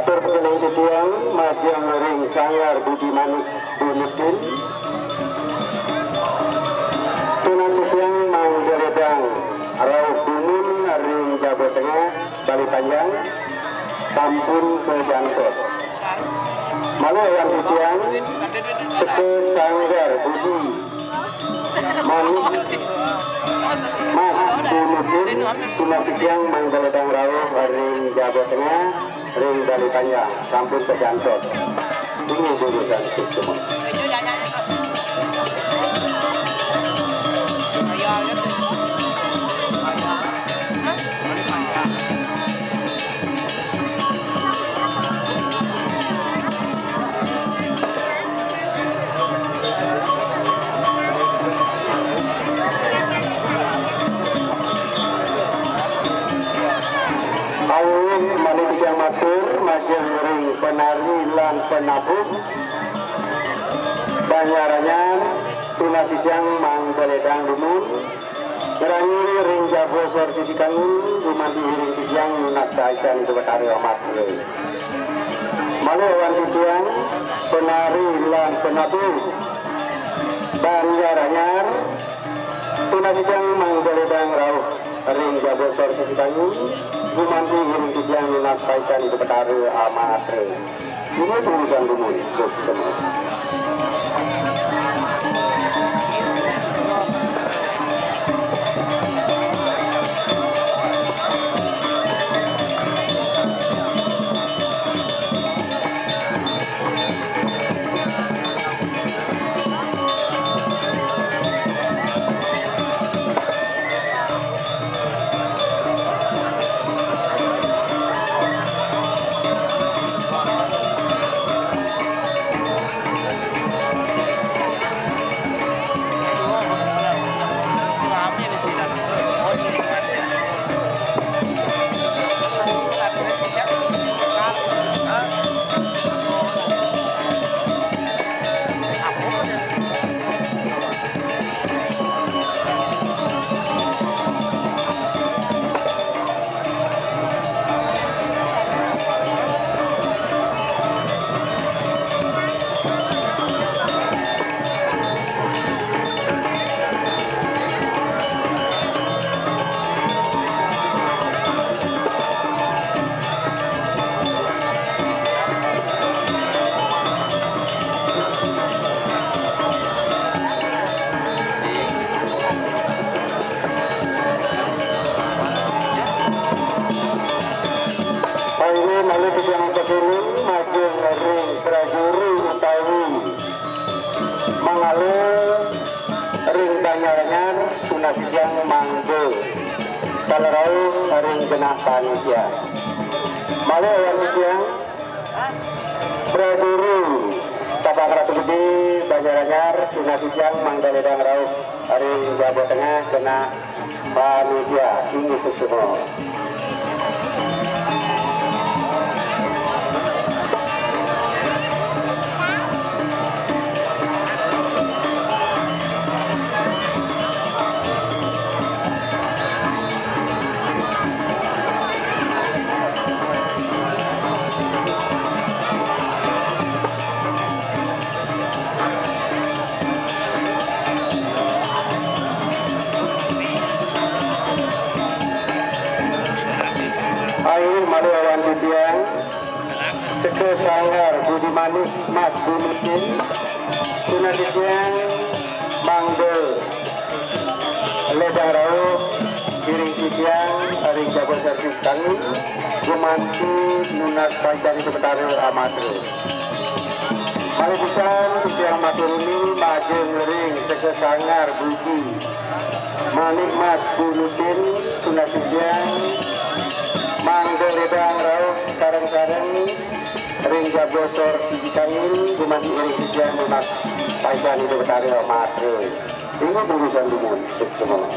Atur pekeling titiang majang ring sangar budi manik bunutin. Tunan titiang manggeledang rauh bunun ring Jawa Tengah Bali Panjang sampun kejantot. Malu yang titiang seke sanggar budi manik mas bunutin. Tunan titiang manggeledang rauh ring Jawa Tengah ring Bali Panjang sampun kejantot. Ini urusan semua. Matur majeng ring penari lan penabung banyaranyan tunasijang manggeledang dumun ngerangiri ring jabo sorti kangun gumanti ring tijang lunak kaitan sebetari amat malu wan tijang penari lan penabung banyaranyan tunasijang manggeledang rauh ring jabo sorti kangun gumanti ring tijang lunak kaitan sebetari amat ini urusan dumun semua. Tunasijang manggo kalerau ring genah panitia malu yang siang berdiri tapak ratu gede banjaranyar tunasijang manggeledang rauh ring Jawa Tengah genah panitia ini semua. Seke sanggar budi manis mas bunutin tunasijang manggel ledang rauh piring tijang ring Jawa servis kangun gumanti nunas panjang sebetari amatru malibusan tijang maturuni majeng ring seke sanggar budi manik mas bunutin tunasijang manggel ledang rauh sarang-sarang ring jabosor tijikangin gumanti ring tijang lunak panjang itu betari amatru ini urusan dumun semua.